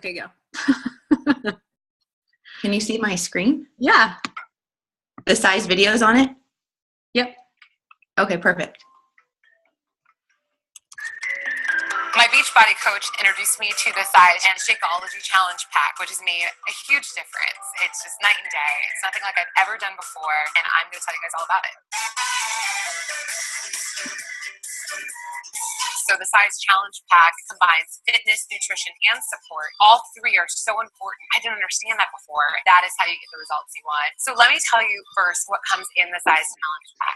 Okay, go. Can you see my screen? Yeah. The size videos on it? Yep. Okay, perfect. My Beachbody coach introduced me to the size and Shakeology challenge pack, which has made a huge difference. It's just night and day. It's nothing like I've ever done before, and I'm going to tell you guys all about it. So the size challenge pack combines fitness, nutrition, and support. All three are so important. I didn't understand that before. That is how you get the results you want. So let me tell you first what comes in the size challenge pack.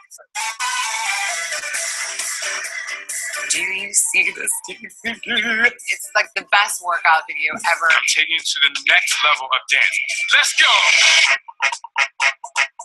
Do you see this? It's like the best workout video ever. I'm taking it to the next level of dance. Let's go!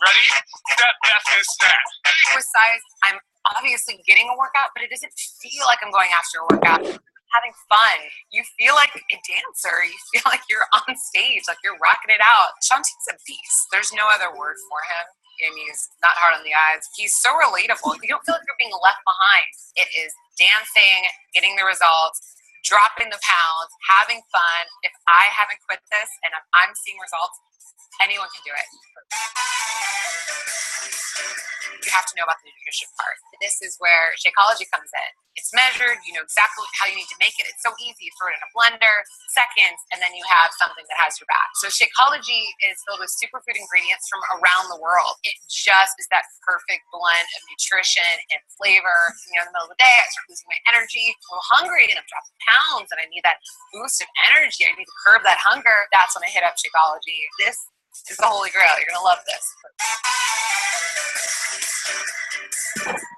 Ready? Step, left, and snap. With size, I'm obviously getting a workout, but it doesn't feel like I'm going after a workout. I'm having fun. You feel like a dancer. You feel like you're on stage, like you're rocking it out. Shanti's a beast. There's no other word for him. And he's not hard on the eyes. He's so relatable. You don't feel like you're being left behind. It is dancing, getting the results, dropping the pounds, having fun. If I haven't quit this and I'm seeing results, anyone can do it. You have to know about the nutrition part. This is where Shakeology comes in. It's measured. You know exactly how you need to make it. It's so easy. You throw it in a blender, seconds, and then you have something that has your back. So Shakeology is filled with superfood ingredients from around the world. It just is that perfect blend of nutrition and flavor. You know, in the middle of the day, I start losing my energy. I'm a little hungry, and I'm dropping pounds, and I need that boost of energy. I need to curb that hunger. That's when I hit up Shakeology. This is the holy grail. You're going to love this.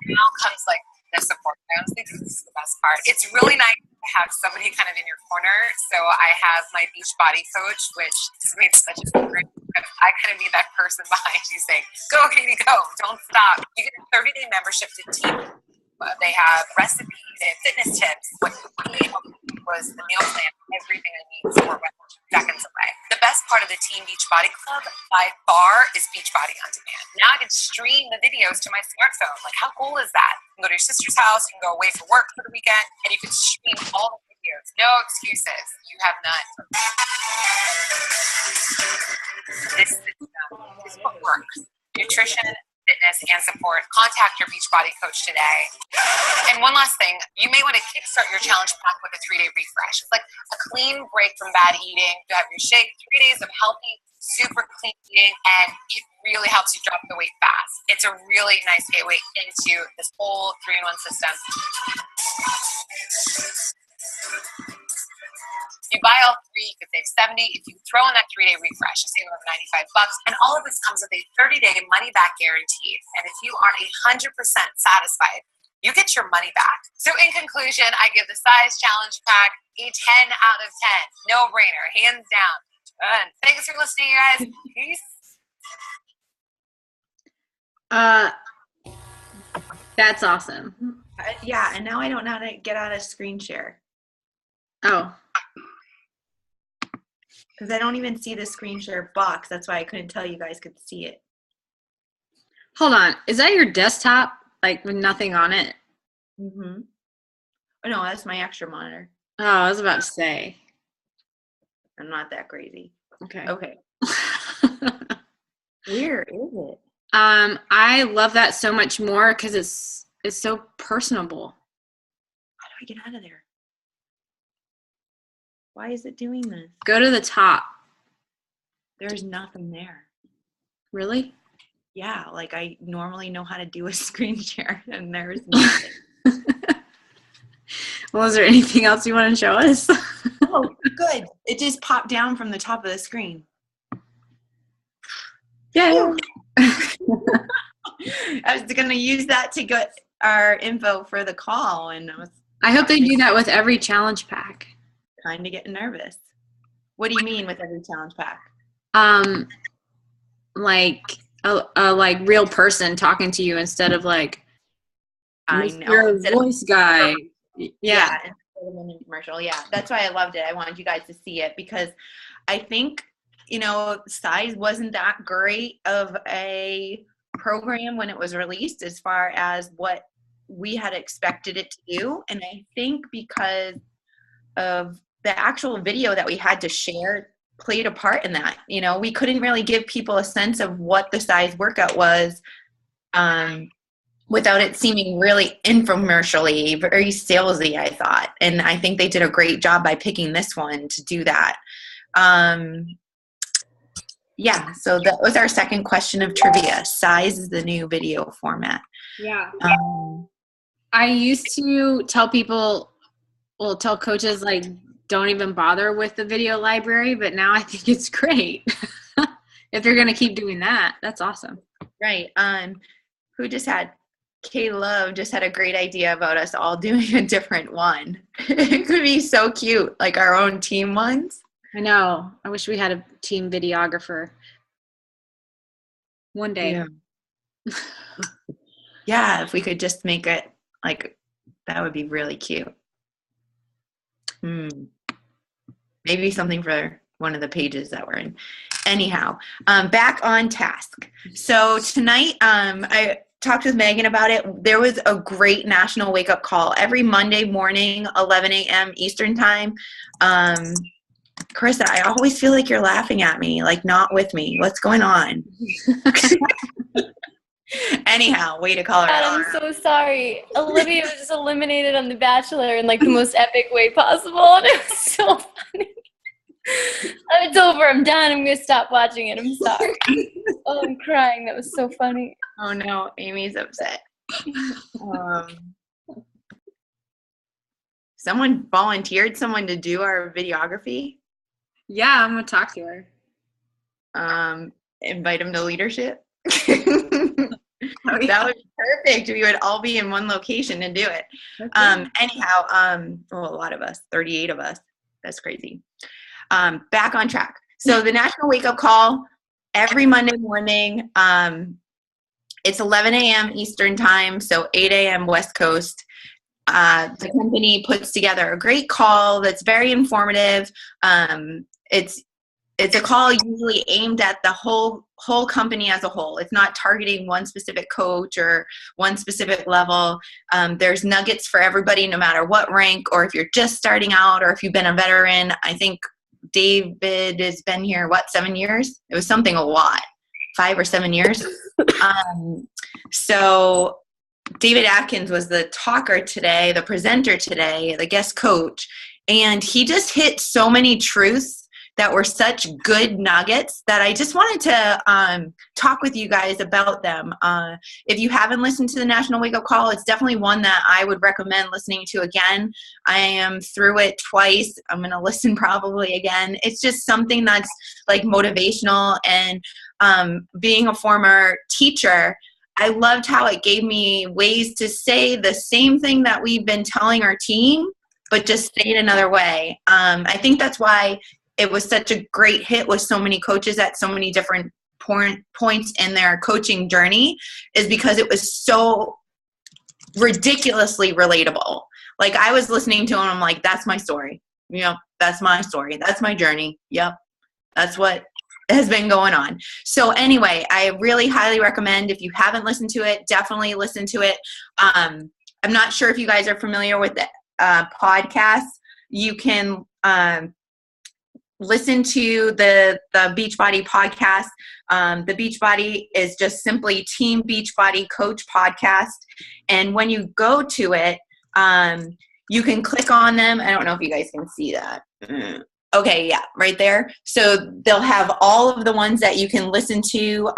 Now comes like the support. I honestly think this is the best part. It's really nice to have somebody kind of in your corner. So I have my Beachbody coach, which has made such a difference. I kind of need that person behind you saying, go, Katie, go. Don't stop. You get a 30-day membership to Team. They have recipes and fitness tips. What was the meal plan, everything I need for seconds away. The best part of the Team Beachbody Club by far is Beachbody on Demand. Now I can stream the videos to my smartphone. Like, how cool is that? You can go to your sister's house, you can go away for work for the weekend, and you can stream all the videos. No excuses. You have none. This is what works. Nutrition, fitness, and support. Contact your Beachbody coach today. And one last thing, you may want to kickstart your challenge pack with a 3-day refresh. It's like a clean break from bad eating. You have your shake, 3 days of healthy, super clean eating, and it really helps you drop the weight fast. It's a really nice gateway into this whole 3-in-1 system. You buy all three, you can save $70. If you throw in that 3-day refresh, you save over $95. And all of this comes with a 30-day money-back guarantee. And if you are 100% satisfied, you get your money back. So in conclusion, I give the size challenge pack a 10 out of 10. No brainer, hands down. And thanks for listening, you guys. Peace. That's awesome. Yeah, and now I don't know how to get out of screen share. Oh. Because I don't even see the screen share box. That's why I couldn't tell you guys could see it. Hold on. Is that your desktop? Like with nothing on it? Mm-hmm. Oh, no, that's my extra monitor. Oh, I was about to say. I'm not that crazy. Okay. Okay. Where is it? I love that so much more because it's so personable. How do I get out of there? Why is it doing this? Go to the top. There's nothing there. Really? Yeah, like I normally know how to do a screen share, and there's nothing. Well, is there anything else you want to show us? Oh, good. It just popped down from the top of the screen. Yeah. I was going to use that to get our info for the call, and I hope they do that with every challenge pack. Kind of getting nervous. What do you mean with every challenge pack? Like a like real person talking to you instead of like I know voice guy. Yeah. Instead of a commercial. Yeah, that's why I loved it. I wanted you guys to see it because I think size wasn't that great of a program when it was released as far as what we had expected it to do, and I think because of the actual video that we had to share played a part in that. You know, we couldn't really give people a sense of what the size workout was without it seeming really infomercially, very salesy, I thought. And I think they did a great job by picking this one to do that. Yeah, so that was our second question of trivia. Size is the new video format. Yeah. I used to tell people, well, tell coaches, like, don't even bother with the video library, but now I think it's great. If they're going to keep doing that, that's awesome. Right. Who just had, K-Love just had a great idea about us all doing a different one. It could be so cute, like our own team ones. I know. I wish we had a team videographer one day. Yeah. Yeah, if we could just make it like, that would be really cute. Maybe something for one of the pages that we're in. Anyhow, back on task. So tonight, I talked with Megan about it. There was a great national wake-up call every Monday morning, 11 a.m. Eastern time. Carissa, I always feel like you're laughing at me, like not with me. What's going on? Anyhow, way to call her out. I'm so sorry. Olivia was just eliminated on The Bachelor in like the most epic way possible, and it was so funny. It's over. I'm done. I'm gonna stop watching it. I'm sorry. Oh, I'm crying. That was so funny. Oh no, Amy's upset. Someone volunteered someone to do our videography. Yeah, I'm going to talk to her. Invite them to leadership. Oh, yeah. That would be perfect. We would all be in one location and do it. Okay. Anyhow, well, a lot of us, 38 of us. That's crazy. Back on track. So the National Wake Up Call every Monday morning. It's 11 a.m. Eastern time, so 8 a.m. West Coast. The company puts together a great call that's very informative. It's a call usually aimed at the whole company as a whole. It's not targeting one specific coach or one specific level. There's nuggets for everybody, no matter what rank, or if you're just starting out, or if you've been a veteran. I think David has been here, 7 years? It was something a lot, 5 or 7 years. So David Atkins was the talker today, the presenter today, the guest coach, and he just hit so many truths that were such good nuggets that I just wanted to talk with you guys about them. If you haven't listened to the National Wake Up Call, it's definitely one that I would recommend listening to again. I am through it twice. I'm going to listen probably again. It's just something that's like motivational, and being a former teacher, I loved how it gave me ways to say the same thing that we've been telling our team, but just say it another way. I think that's why it was such a great hit with so many coaches at so many different points in their coaching journey, is because it was so ridiculously relatable. Like, I was listening to him, I'm like, that's my story. Yep, that's my story. That's my journey. Yep, that's what has been going on. So anyway, I really highly recommend, if you haven't listened to it, definitely listen to it. I'm not sure if you guys are familiar with the podcast. You can listen to the Beachbody podcast. The Beachbody is just simply Team Beachbody Coach Podcast. And when you go to it, you can click on them. I don't know if you guys can see that. Okay, yeah, right there. So they'll have all of the ones that you can listen to,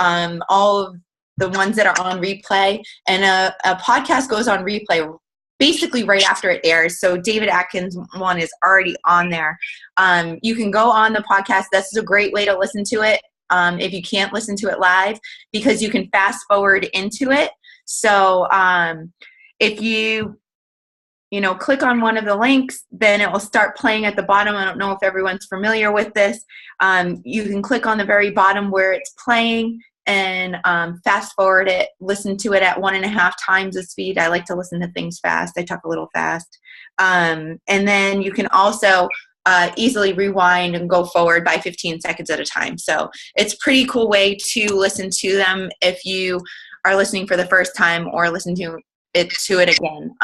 all of the ones that are on replay. And a podcast goes on replay basically right after it airs. So David Atkins one is already on there. You can go on the podcast. This is a great way to listen to it if you can't listen to it live, because you can fast forward into it. So if you click on one of the links, then it will start playing at the bottom. I don't know if everyone's familiar with this. You can click on the very bottom where it's playing and fast forward it, listen to it at 1.5 times the speed. I like to listen to things fast. I talk a little fast. And then you can also easily rewind and go forward by 15 seconds at a time. So it's a pretty cool way to listen to them if you are listening for the first time or listen to to it again.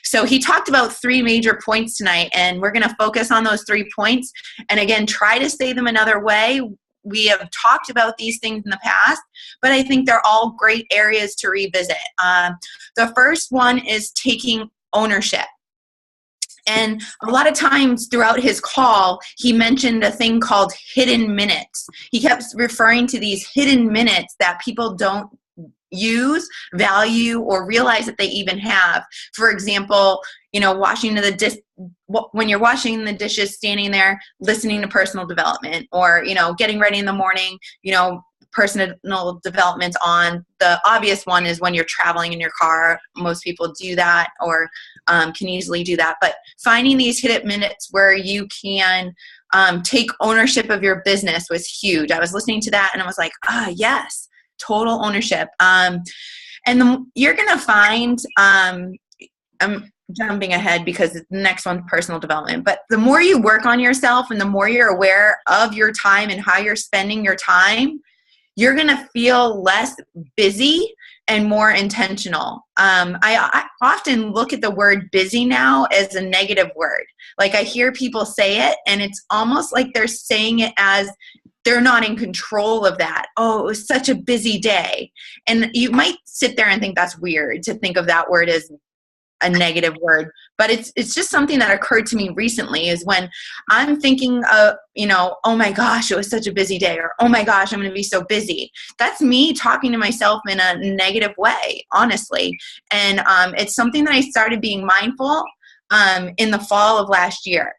So he talked about 3 major points tonight, and we're going to focus on those 3 points. And again, try to say them another way. We have talked about these things in the past, but I think they're all great areas to revisit. The first one is taking ownership. And a lot of times throughout his call, he mentioned a thing called hidden minutes. He kept referring to these hidden minutes that people don't use, value, or realize that they even have. For example, when you're washing the dishes, standing there, listening to personal development, or, getting ready in the morning, personal development on. The obvious one is when you're traveling in your car. Most people do that, or can easily do that. But finding these hidden minutes where you can take ownership of your business was huge. I was listening to that and I was like, yes, total ownership. You're going to find, I'm jumping ahead because the next one's personal development, but the more you work on yourself and the more you're aware of your time and how you're spending your time, you're going to feel less busy and more intentional. I often look at the word busy now as a negative word. Like, I hear people say it and it's almost like they're saying it as they're not in control of that. Oh, it was such a busy day. And you might sit there and think that's weird to think of that word as a negative word, but it's just something that occurred to me recently, is when I'm thinking of, oh my gosh, it was such a busy day, or oh my gosh, I'm going to be so busy. That's me talking to myself in a negative way, honestly. And it's something that I started being mindful in the fall of last year.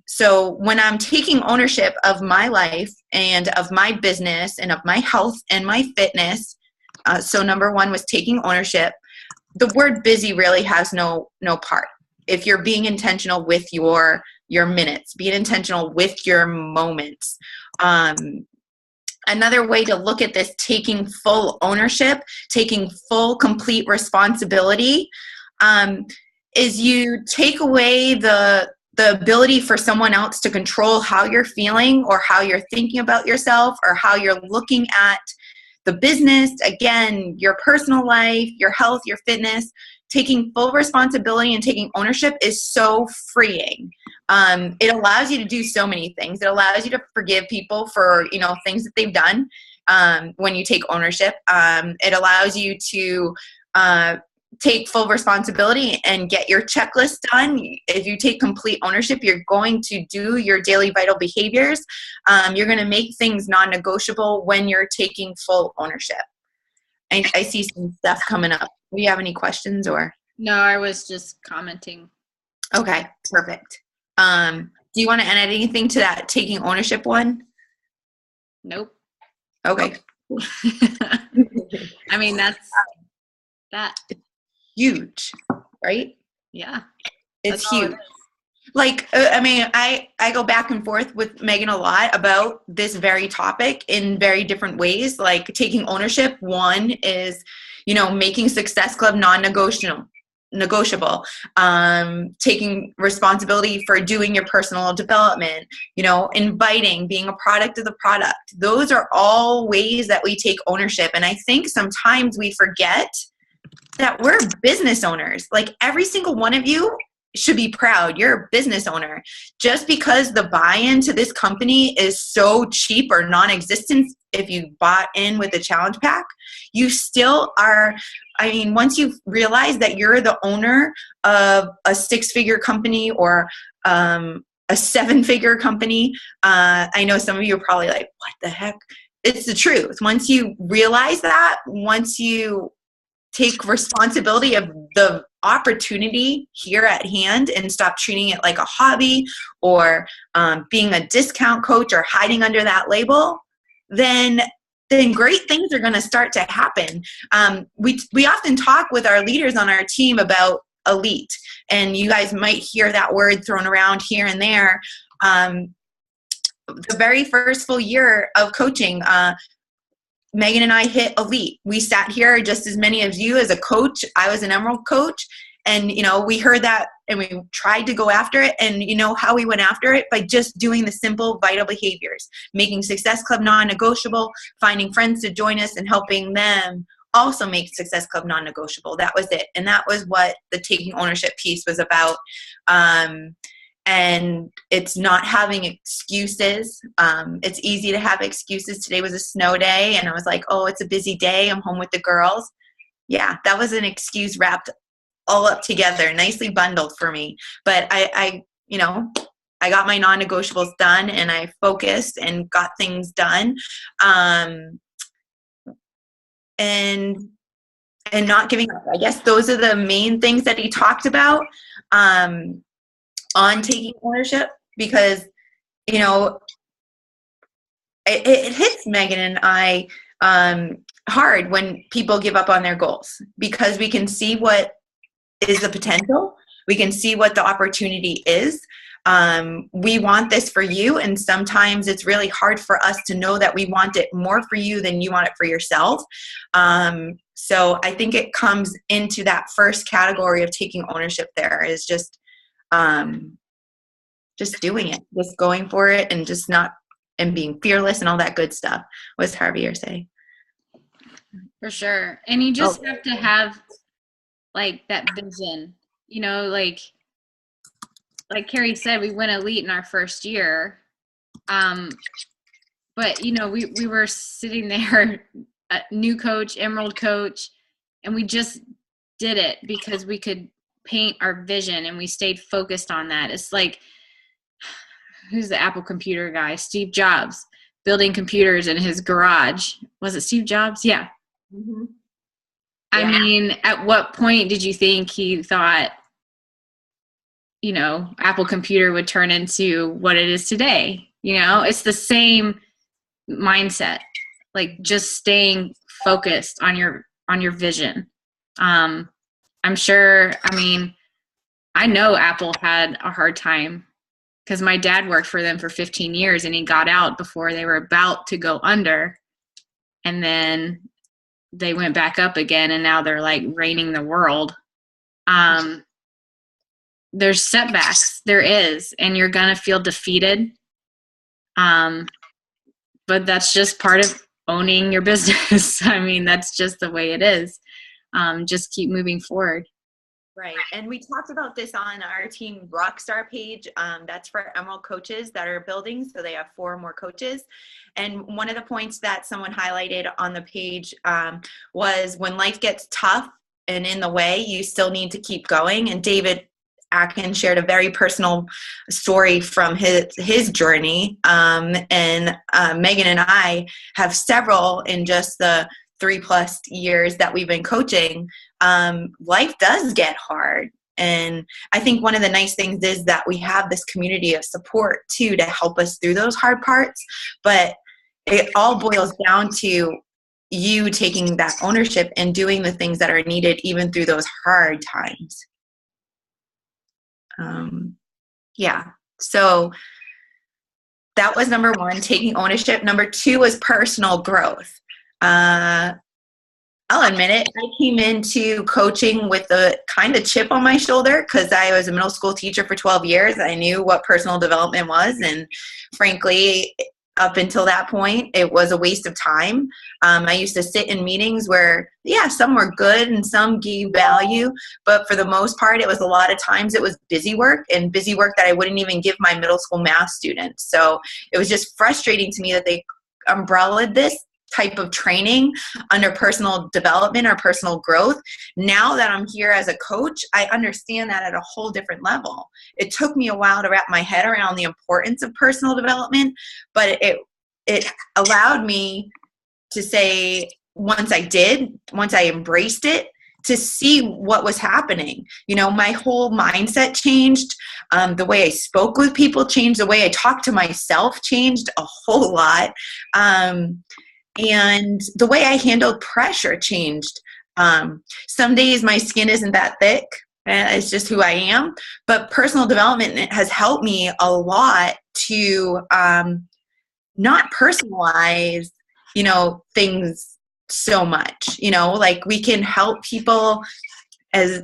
So when I'm taking ownership of my life and of my business and of my health and my fitness, so number 1 was taking ownership. The word busy really has no part. If you're being intentional with your minutes, being intentional with your moments. Another way to look at this, taking full ownership, taking full, complete responsibility, is you take away the ability for someone else to control how you're feeling or how you're thinking about yourself or how you're looking at the business, again, your personal life, your health, your fitness. Taking full responsibility and taking ownership is so freeing. It allows you to do so many things. It allows you to forgive people for, things that they've done when you take ownership. It allows you to take full responsibility and get your checklist done. If you take complete ownership, you're going to do your daily vital behaviors. You're going to make things non-negotiable when you're taking full ownership. I see some stuff coming up. Do you have any questions or? No, I was just commenting. Okay, perfect. Do you want to add anything to that taking ownership one? Nope. Okay. I mean, that's that. Huge, right? Yeah. It's huge. I go back and forth with Megan a lot about this very topic in very different ways. Like, taking ownership, one is, making Success Club non-negotiable. Taking responsibility for doing your personal development, inviting, being a product of the product. Those are all ways that we take ownership. And I think sometimes we forget that we're business owners. Like, every single one of you should be proud. You're a business owner. Just because the buy-in to this company is so cheap or non-existent, if you bought in with the challenge pack, you still are. Once you realize that you're the owner of a 6-figure company or a 7-figure company, I know some of you are probably like, what the heck? It's the truth. Once you realize that, once you take responsibility of the opportunity here at hand and stop treating it like a hobby or being a discount coach or hiding under that label, then great things are going to start to happen. We often talk with our leaders on our team about elite, and you guys might hear that word thrown around here and there. The very first full year of coaching, Megan and I hit elite. We sat here, just as many of you, as a coach. I was an Emerald coach, and we heard that and we tried to go after it. And how we went after it? By just doing the simple vital behaviors, making Success Club non-negotiable, finding friends to join us and helping them also make Success Club non-negotiable. That was it. And that was what the taking ownership piece was about. And it's not having excuses. It's easy to have excuses. Today was a snow day, and I was like, oh, it's a busy day. I'm home with the girls. Yeah, that was an excuse wrapped all up together, nicely bundled for me. But I got my non-negotiables done, and I focused and got things done. And not giving up. I guess those are the main things that he talked about on taking ownership, because, you know, it hits Megan and I hard when people give up on their goals, because we can see what is the potential. We can see what the opportunity is. We want this for you, and sometimes it's really hard for us to know that we want it more for you than you want it for yourself. So I think it comes into that first category of taking ownership. There is just doing it, just going for it, and just not, and being fearless and all that good stuff. What's Harvey say? For sure. And you just have to have like that vision, you know, like Carrie said, we went elite in our first year. But you know, we were sitting there, a new coach, Emerald coach, and we just did it because we could paint our vision and we stayed focused on that. It's like, who's the Apple computer guy? Steve Jobs, building computers in his garage. Was it Steve Jobs? Yeah. Mm-hmm. I mean, at what point did you think he thought, you know, Apple computer would turn into what it is today? You know, it's the same mindset, like just staying focused on your vision. I'm sure, I mean, I know Apple had a hard time because my dad worked for them for 15 years and he got out before they were about to go under. And then they went back up again, and now they're like reigning the world. There's setbacks, there is, and you're going to feel defeated. But that's just part of owning your business. I mean, that's just the way it is. Just keep moving forward. Right. And we talked about this on our Team Rockstar page. That's for Emerald coaches that are building. So they have 4 more coaches. And one of the points that someone highlighted on the page was when life gets tough and in the way, you still need to keep going. And David Atkin shared a very personal story from his journey. And Megan and I have several in just the 3+ years that we've been coaching. Life does get hard. And I think one of the nice things is that we have this community of support too to help us through those hard parts. But it all boils down to you taking that ownership and doing the things that are needed even through those hard times. So that was number 1, taking ownership. Number 2 was personal growth. I'll admit it, I came into coaching with a kind of chip on my shoulder because I was a middle school teacher for 12 years. I knew what personal development was, and frankly, up until that point, it was a waste of time. I used to sit in meetings where, some were good and some gave value, but for the most part, it was a lot of times it was busy work that I wouldn't even give my middle school math students. So it was just frustrating to me that they umbrellaed this type of training under personal development or personal growth. Now that I'm here as a coach, I understand that at a whole different level. It took me a while to wrap my head around the importance of personal development, but it allowed me to say, once I embraced it, to see what was happening. You know, my whole mindset changed. The way I spoke with people changed. The way I talked to myself changed a whole lot. And the way I handled pressure changed. Some days my skin isn't that thick. It's just who I am. But personal development has helped me a lot to not personalize, things so much. Like we can help people as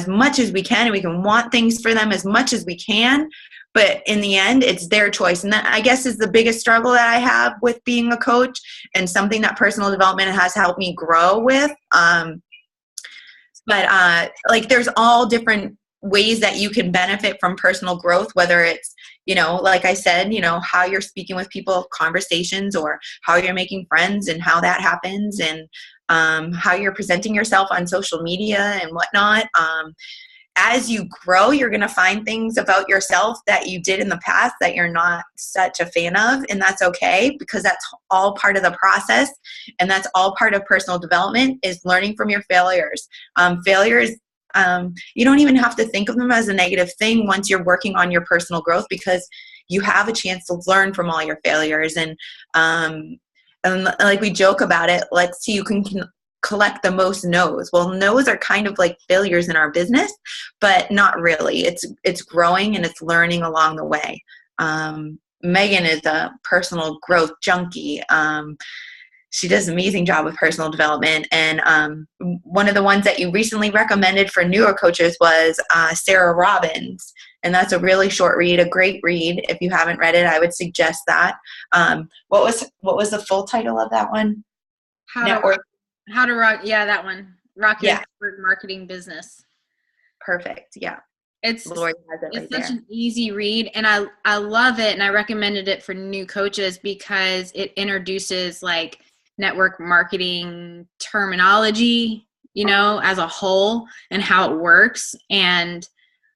much as we can, and we can want things for them as much as we can. but in the end, it's their choice. And that, I guess, is the biggest struggle that I have with being a coach, and something that personal development has helped me grow with. But like, there's all different ways that you can benefit from personal growth, whether it's, like I said, how you're speaking with people, conversations, or how you're making friends and how that happens, and how you're presenting yourself on social media and whatnot. As you grow, you're going to find things about yourself that you did in the past that you're not such a fan of, and that's okay, because that's all part of the process, and that's all part of personal development, is learning from your failures. Failures, you don't even have to think of them as a negative thing once you're working on your personal growth, because you have a chance to learn from all your failures. And like we joke about it, let's see who can collect the most no's. Well, no's are kind of like failures in our business, but not really. It's growing and it's learning along the way. Megan is a personal growth junkie. She does an amazing job with personal development. And one of the ones that you recently recommended for newer coaches was Sarah Robbins. And that's a really short read, a great read. If you haven't read it, I would suggest that. What was the full title of that one? How to rock, that one. Rock your network marketing business. Perfect. Yeah. It's Lori has it it's right such there. an easy read, and I love it, and I recommended it for new coaches because it introduces like network marketing terminology, as a whole, and how it works. And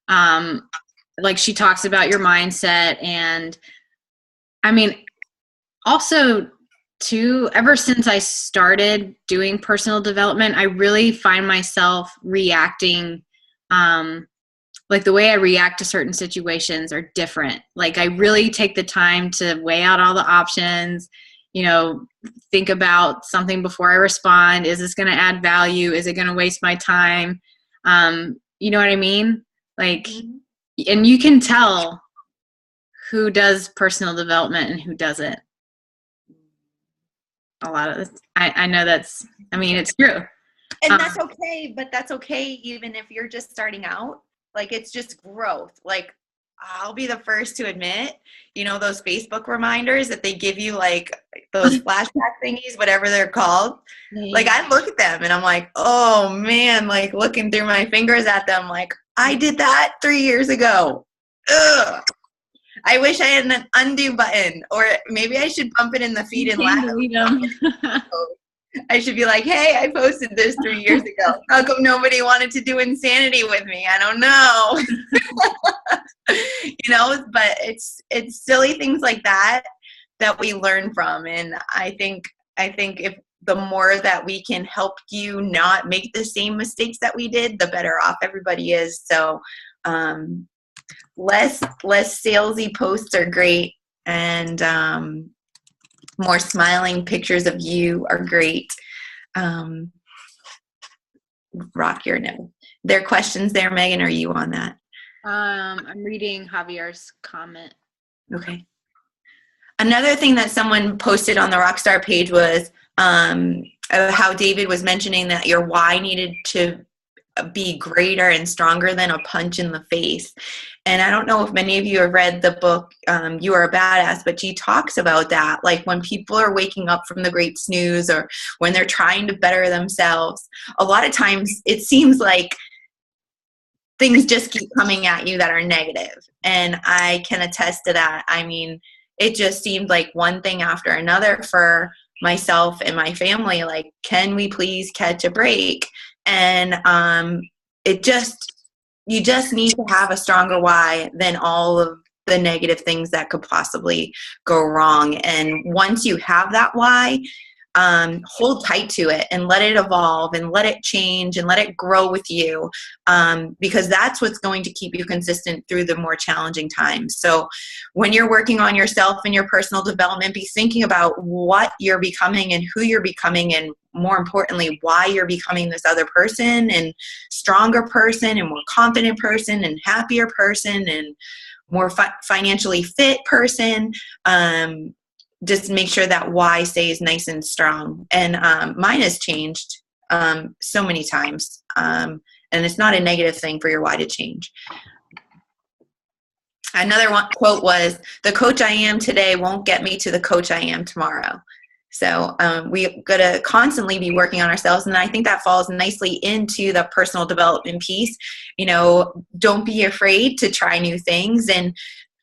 like, she talks about your mindset, and I mean, also too, ever since I started doing personal development, I really find myself reacting, like the way I react to certain situations are different. Like, I really take the time to weigh out all the options, think about something before I respond. Is this going to add value? Is it going to waste my time? You know what I mean? Like, and you can tell who does personal development and who doesn't. A lot of this, I know it's true. And that's okay, but that's okay even if you're just starting out. Like, it's just growth. Like, I'll be the first to admit, those Facebook reminders that they give you, like those flashback thingies, whatever they're called. Like, I look at them and I'm like, oh man, like looking through my fingers at them, like, I did that 3 years ago. Ugh. I wish I had an undo button, or maybe I should bump it in the feed and laugh. I should be like, hey, I posted this 3 years ago. How come nobody wanted to do insanity with me? I don't know. But it's silly things like that we learn from. And I think if the more that we can help you not make the same mistakes that we did, the better off everybody is. So, less salesy posts are great, and more smiling pictures of you are great. Rock your no. There are questions there, Megan? Are you on that? I'm reading Javier's comment. Okay. Another thing that someone posted on the Rockstar page was how David was mentioning that your why needed to be greater and stronger than a punch in the face. And I don't know if many of you have read the book, You Are a Badass, but she talks about that. Like, when people are waking up from the great snooze, or when they're trying to better themselves, a lot of times it seems like things just keep coming at you that are negative. And I can attest to that. I mean, it just seemed like one thing after another for myself and my family. Like, can we please catch a break? And you just need to have a stronger why than all of the negative things that could possibly go wrong. And once you have that why, hold tight to it and let it evolve and let it change and let it grow with you, because that's what's going to keep you consistent through the more challenging times. So when you're working on yourself and your personal development, be thinking about what you're becoming and who you're becoming, and more importantly, why you're becoming this other person, and stronger person, and more confident person, and happier person, and more financially fit person. Just make sure that why stays nice and strong. And mine has changed so many times. And it's not a negative thing for your why to change. Another one quote was, "The coach I am today won't get me to the coach I am tomorrow." So we got to constantly be working on ourselves. And I think that falls nicely into the personal development piece. You know, don't be afraid to try new things. And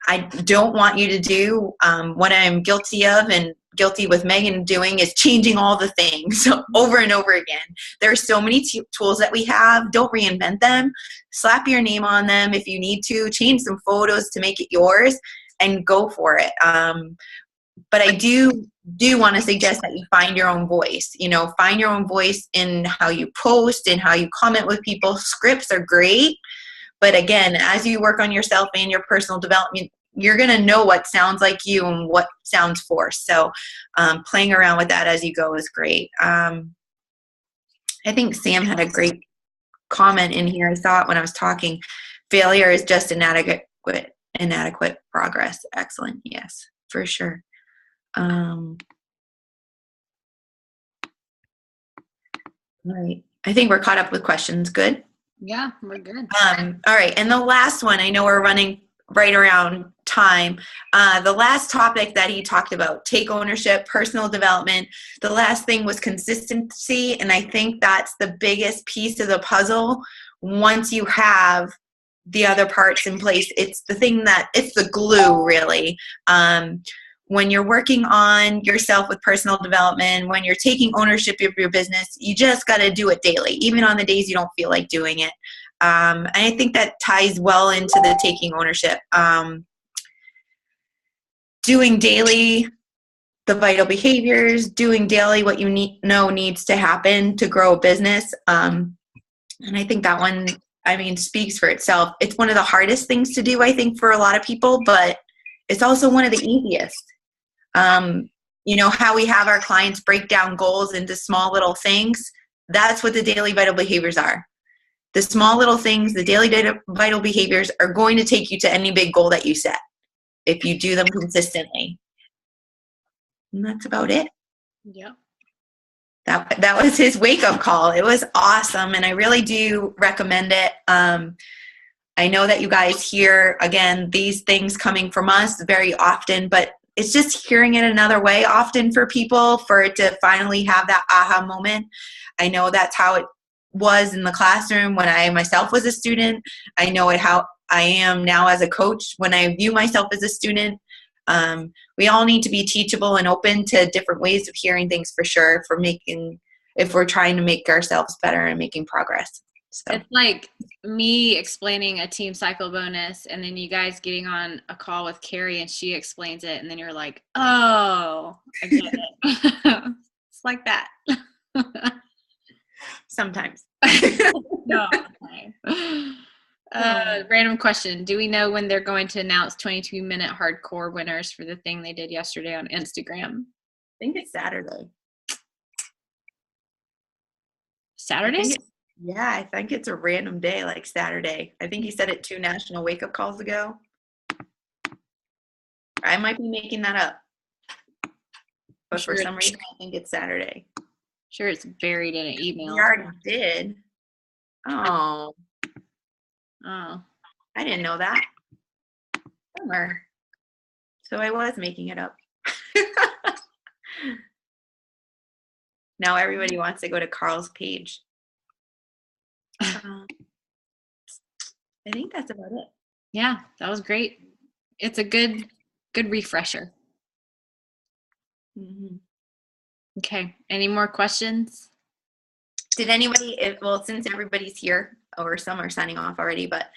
I don't want you to do what I'm guilty of and guilty with Megan doing is changing all the things over and over again. There are so many tools that we have. Don't reinvent them. Slap your name on them if you need to. Change some photos to make it yours and go for it. But I do want to suggest that you find your own voice. You know, find your own voice in how you post and how you comment with people. Scripts are great. But again, as you work on yourself and your personal development, you're going to know what sounds like you and what sounds forced. So playing around with that as you go is great. I think Sam had a great comment in here. I saw it when I was talking. Failure is just inadequate progress. Excellent. Yes, for sure. All right. I think we're caught up with questions. Good. Yeah, we're good. All right. And the last one, I know we're running right around time. The last topic that he talked about, take ownership, personal development. The last thing was consistency. And I think that's the biggest piece of the puzzle. Once you have the other parts in place, it's the thing it's the glue, really. When you're working on yourself with personal development, when you're taking ownership of your business, you just got to do it daily, even on the days you don't feel like doing it. And I think that ties well into the taking ownership. Doing daily the vital behaviors, doing daily what you needs to happen to grow a business. And I think that one, speaks for itself. It's one of the hardest things to do, I think, for a lot of people, but it's also one of the easiest. You know, how we have our clients break down goals into small little things. That's what the daily vital behaviors are. The small little things, the daily vital behaviors are going to take you to any big goal that you set if you do them consistently. And that's about it. Yeah. That was his wake-up call. It was awesome, and I really do recommend it. I know that you guys hear, again, these things coming from us very often, but it's just hearing it another way often for people for it to finally have that aha moment. I know that's how it was in the classroom when I myself was a student. I know how I am now as a coach when I view myself as a student. We all need to be teachable and open to different ways of hearing things for sure, if we're trying to make ourselves better and making progress. So. It's like me explaining a team cycle bonus and then you guys getting on a call with Carrie and she explains it and then you're like, oh, I get it. It's like that. Sometimes. No. Okay. Random question. Do we know when they're going to announce 22-minute hardcore winners for the thing they did yesterday on Instagram? I think it's Saturday. Saturday? I think it's a random day, like Saturday. I think he said it 2 national wake-up calls ago. I might be making that up. But for some reason, I think it's Saturday. Sure, it's buried in an email. We already did. Oh. Oh. I didn't know that. Bummer. So I was making it up. Now everybody wants to go to Carl's page. I think that's about it. Yeah, that was great. It's a good refresher. Mm-hmm. Okay. Any more questions? Did anybody, since everybody's here, or some are signing off already, but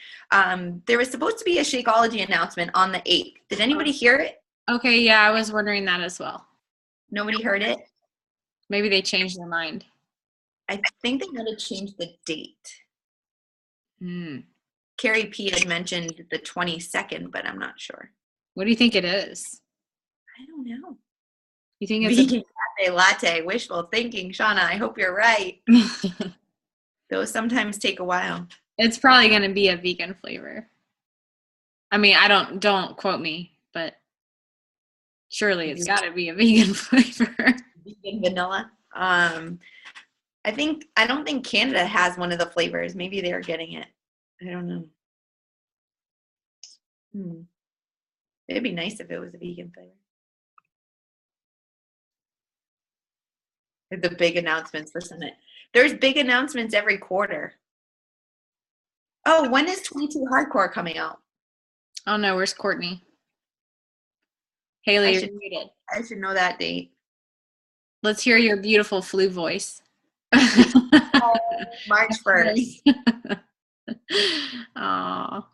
there was supposed to be a Shakeology announcement on the 8th. Did anybody hear it? Okay, yeah, I was wondering that as well. Nobody heard it? Maybe they changed their mind. I think they might have changed the date. Carrie P had mentioned the 22nd, but I'm not sure. What do you think it is? I don't know. You think it's vegan cafe latte? Wishful thinking, Shauna. I hope you're right. Those sometimes take a while. It's probably going to be a vegan flavor. I mean, don't quote me, but surely it's got to be a vegan flavor. Vegan vanilla. I don't think Canada has one of the flavors. Maybe they're getting it. I don't know. It'd be nice if it was a vegan flavor. The big announcements for Senate. There's big announcements every quarter. Oh, when is 22 Hardcore coming out? Oh no, where's Courtney? Haley, I you're should- muted. I should know that date. Let's hear your beautiful flu voice. March 1st. Aw.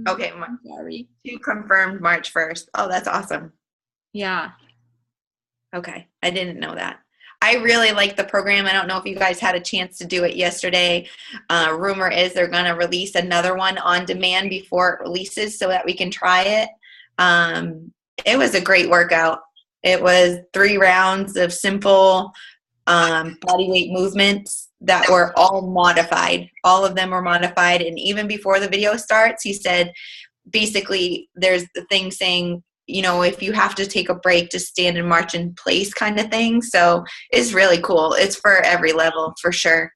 Okay, I'm sorry. 2 confirmed March 1st. Oh, that's awesome. Yeah. Okay, I didn't know that. I really like the program. I don't know if you guys had a chance to do it yesterday. Rumor is they're going to release another one on demand before it releases so that we can try it. It was a great workout. It was 3 rounds of simple body weight movements that were all modified. All of them were modified. And even before the video starts, he said, basically, there's the thing saying, you know, if you have to take a break, just stand and march in place kind of thing. So it's really cool. It's for every level for sure.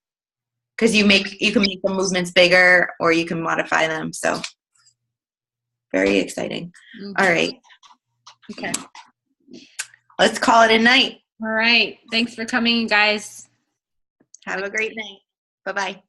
Because you can make the movements bigger or you can modify them. So very exciting. All right. Okay. Let's call it a night. All right. Thanks for coming, guys. Have a great night. Bye-bye.